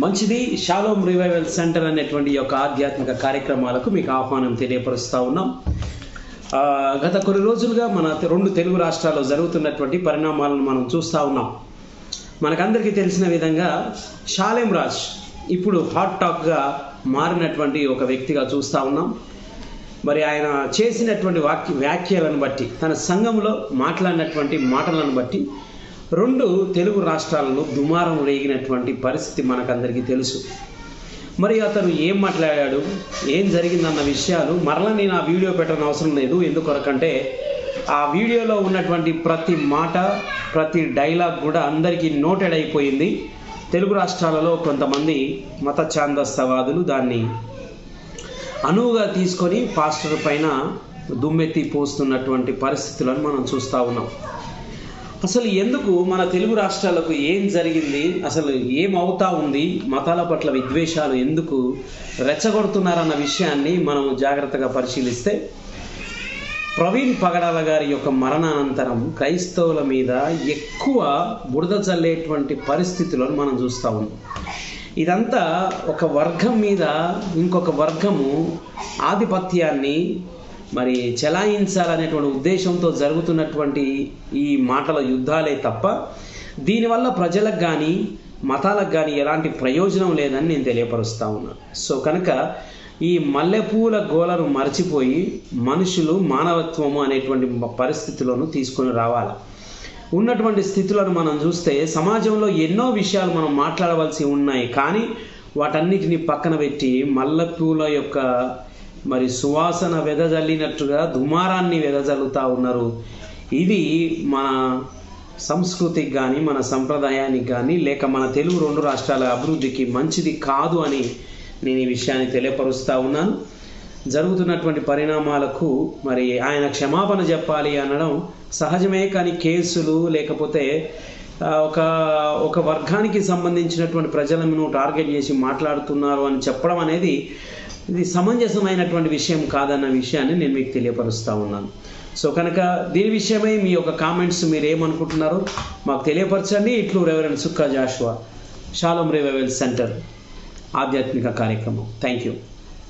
మంచిది. Shalom revival centre అనేటువంటి యొక్క ఆధ్యాత్మిక కార్యక్రమాలకు మీకు ఆహ్వానం తెలియపరుస్తూ ఉన్నాం. గత కొన్ని రోజులుగా మన రెండు తెలుగు రాష్ట్రాల్లో జరుగుతున్నటువంటి పరిణామాలను మనం చూస్తూ ఉన్నాం. మనకందరికీ తెలిసిన విధంగా షాలేం రాజ్ ఇప్పుడు హాట్ టాక్గా మారినటువంటి ఒక వ్యక్తిగా చూస్తూ ఉన్నాం. మరి ఆయన చేసినటువంటి వ్యాఖ్యలను బట్టి, తన సంఘంలో మాట్లాడినటువంటి మాటలను బట్టి రెండు తెలుగు రాష్ట్రాలలో దుమారం రేగినటువంటి పరిస్థితి మనకందరికీ తెలుసు. మరి అతను ఏం మాట్లాడాడు, ఏం జరిగిందన్న విషయాలు మరలా నేను ఆ వీడియో పెట్టడం అవసరం లేదు. ఎందుకొరకంటే ఆ వీడియోలో ఉన్నటువంటి ప్రతి మాట, ప్రతి డైలాగ్ కూడా అందరికీ నోటెడ్ అయిపోయింది. తెలుగు రాష్ట్రాలలో కొంతమంది మత ఛాందస్తవాదులు దాన్ని అనువుగా తీసుకొని పాస్టర్ పైన దుమ్మెత్తి పోస్తున్నటువంటి పరిస్థితులను మనం చూస్తూ ఉన్నాం. అసలు ఎందుకు మన తెలుగు రాష్ట్రాలకు ఏం జరిగింది, అసలు ఏమవుతా ఉంది, మతాల పట్ల విద్వేషాలు ఎందుకు రెచ్చగొడుతున్నారన్న విషయాన్ని మనం జాగ్రత్తగా పరిశీలిస్తే, ప్రవీణ్ పగడాల గారి యొక్క మరణానంతరం క్రైస్తవుల మీద ఎక్కువ బురద చల్లేటువంటి పరిస్థితులను మనం చూస్తూ ఉన్నాం. ఇదంతా ఒక వర్గం మీద ఇంకొక వర్గము ఆధిపత్యాన్ని మరి చెలాయించాలనేటువంటి ఉద్దేశంతో జరుగుతున్నటువంటి ఈ మాటల యుద్ధాలే తప్ప దీనివల్ల ప్రజలకు కానీ మతాలకు కానీ ఎలాంటి ప్రయోజనం లేదని నేను తెలియపరుస్తూ ఉన్నాను. సో కనుక ఈ మల్లెపూల గోలను మర్చిపోయి మనుషులు మానవత్వము అనేటువంటి పరిస్థితులను తీసుకొని రావాలి. ఉన్నటువంటి స్థితులను మనం చూస్తే సమాజంలో ఎన్నో విషయాలు మనం మాట్లాడవలసి ఉన్నాయి, కానీ వాటన్నిటిని పక్కన పెట్టి మల్లెపూల యొక్క మరి సువాసన వెదజల్లినట్టుగా దుమారాన్ని వెదజల్లుతూ ఉన్నారు. ఇది మన సంస్కృతికి కానీ మన సంప్రదాయానికి కానీ లేక మన తెలుగు రెండు రాష్ట్రాల అభివృద్ధికి మంచిది కాదు అని నేను ఈ విషయాన్ని తెలియపరుస్తూ ఉన్నాను. జరుగుతున్నటువంటి పరిణామాలకు మరి ఆయన క్షమాపణ చెప్పాలి అనడం సహజమే, కానీ కేసులు లేకపోతే ఒక వర్గానికి సంబంధించినటువంటి ప్రజలను టార్గెట్ చేసి మాట్లాడుతున్నారు అని చెప్పడం అనేది ఇది సమంజసమైనటువంటి విషయం కాదన్న విషయాన్ని నేను మీకు తెలియపరుస్తూ ఉన్నాను. సో కనుక దీని విషయమై మీ యొక్క కామెంట్స్ మీరు ఏమనుకుంటున్నారో మాకు తెలియపరచండి. ఇట్లు reverend Sukka Joshua, Shalom revival centre ఆధ్యాత్మిక కార్యక్రమం. Thank you.